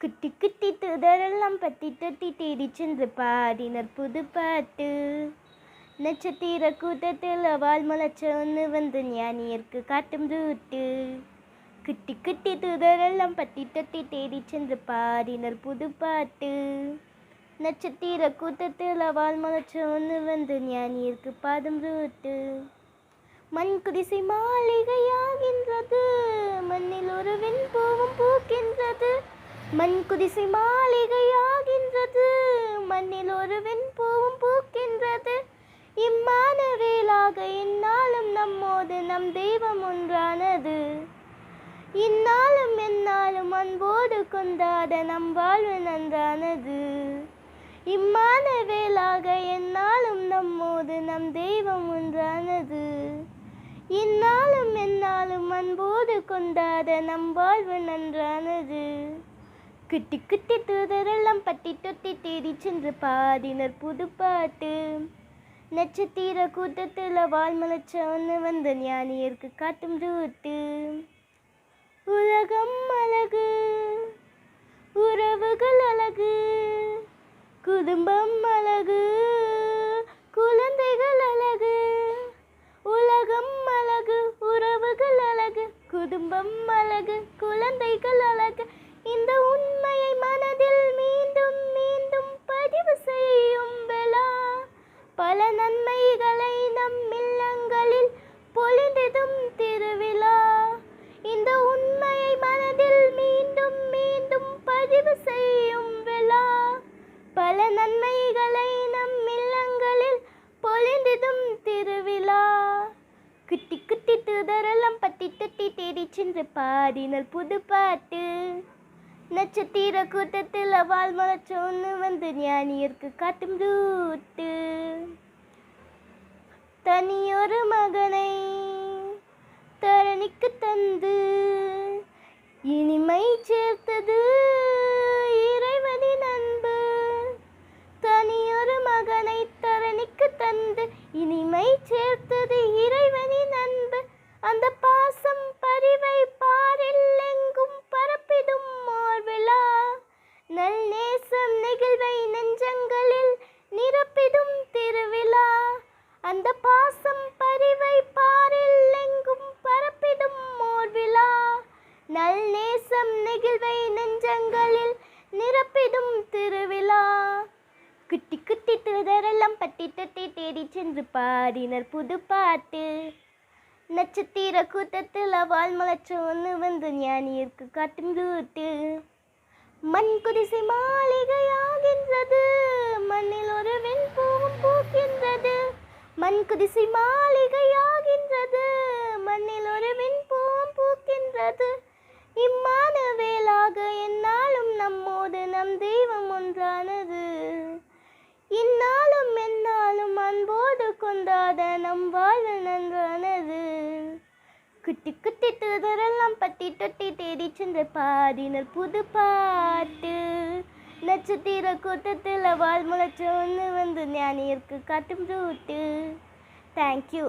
குட்டி குட்டி தூதரெல்லாம் பத்தி தொட்டி தேடி சென்று பாடினர் புது பாட்டு. நட்சத்திர கூட்டத்தில் வால் முளைச்ச ஒன்று வந்து ஞானியருக்கு காட்டும் ரூட்டு. குட்டி குட்டி தூதரெல்லாம் பத்தி தொட்டி தேடி சென்று பாடினர் புது பாட்டு. நட்சத்திர கூட்டத்தில் வால் முளைச்ச ஒன்று வந்து ஞானியருக்கு பாடும் ரூட்டு. மண் குடிசை மாளிகையாகின்றது, மண்ணில் ஒரு வெண்பூவும் பூக்கின்றது. மண் குடிசை மாளிகையாகின்றது, மண்ணில் ஒரு வெண்பூவும் பூக்கின்றது. இம்மானவேலாக இந்நாளும் நம்மோடு நம் தெய்வம் ஒன்றானது. இந்நாளும் எந்நாளும் அன்போடு கொண்டாட நம் வாழ்வு நன்றானது. இம்மானவேலாக எந்நாளும் நம்மோடு நம் தெய்வம் ஒன்றானது. இந்நாளும் எந்நாளும் அன்போடு கொண்டாட நம் வாழ்வு நன்றானது. குட்டி குட்டி தூதரெல்லாம் பட்டி தொட்டி தேடி சென்று பாடினர் புது பாட்டு. நட்சத்திர கூட்டத்தில் வால் முளைச்ச ஒன்று வந்து ஞானியருக்கு காட்டும் ரூட்டு. உலகம் அழகு, உறவுகள் அழகு, குடும்பம் அழகு, குழந்தைகள் அழகு. உலகம் அழகு, உறவுகள் அழகு, குடும்பம் அழகு, குழந்தைகள் அழகு. இந்த உண்மையை மனதில் மீண்டும் மீண்டும் பதிவு செய்யும் விழா. பல நன்மைகளை நம் இல்லங்களில் பொழிந்திடும் திருவிழா. இந்த உண்மையை மனதில் மீண்டும் மீண்டும் பதிவு செய்யும் விழா. பல நன்மைகளை நம் இல்லங்களில் பொழிந்திடும் திருவிழா. குட்டி குட்டி தூதரெல்லாம் பட்டி தொட்டி தேடி சென்று பாடினர் புது பாட்டு. நட்சத்திர கூட்டத்தில் வால் முளைச்ச ஒன்று வந்து ஞானியருக்கு காட்டும் ரூட்டு. தனியொரு மகனை தரணிக்கு தந்து இனிமை சேர்த்தது இறைவனின் அன்பு. தனியொரு மகனை தரணிக்கு தந்து இனிமை சேர்த்தது இறைவனின் அன்பு. அந்த பாசம் பரிவை பாரில் எங்கும் பரப்பிடும் ஓர் விழா. நல் நேசம் நெகிழ்வை நெஞ்சங்களில் நிரப்பிடும் திருவிழா. அந்த பாசம் பரிவை பாரில் எங்கும் பரப்பிடும் ஓர் விழா. நல் நேசம் நெகிழ்வை நெஞ்சங்களில் நிரப்பிடும் திருவிழா. குட்டி குட்டி தூதரெல்லாம் பட்டி தொட்டி தேடி சென்று பாடினர் புது பாட்டு. நட்சத்திர கூட்டத்தில் வால் முளைச்ச ஒன்று வந்து ஞானியருக்கு காட்டும் ரூட்டு. மண் குடிசை மாளிகையாகின்றது, மண்ணில் ஒரு வெண்பூவும் பூக்கின்றது. மண் குடிசை மாளிகையாகின்றது, மண்ணில் ஒரு வெண்பூவும் பூக்கின்றது. இம்மானவேலாக எந்நாளும் நம்மோடு நம் தெய்வம் ஒன்றானது. இந்நாளும் எந்நாளும் அன்போடு கொண்டாட நம் வாழ்வு நன்றானது. குட்டி குட்டி தூதரெல்லாம் பட்டி தொட்டி தேடி சென்று பாடினர் புது பாட்டு. நட்சத்திர கூட்டத்தில் வால் முளைச்ச ஒன்று வந்து ஞானியருக்கு காட்டும் ரூட்டு. தேங்க்யூ.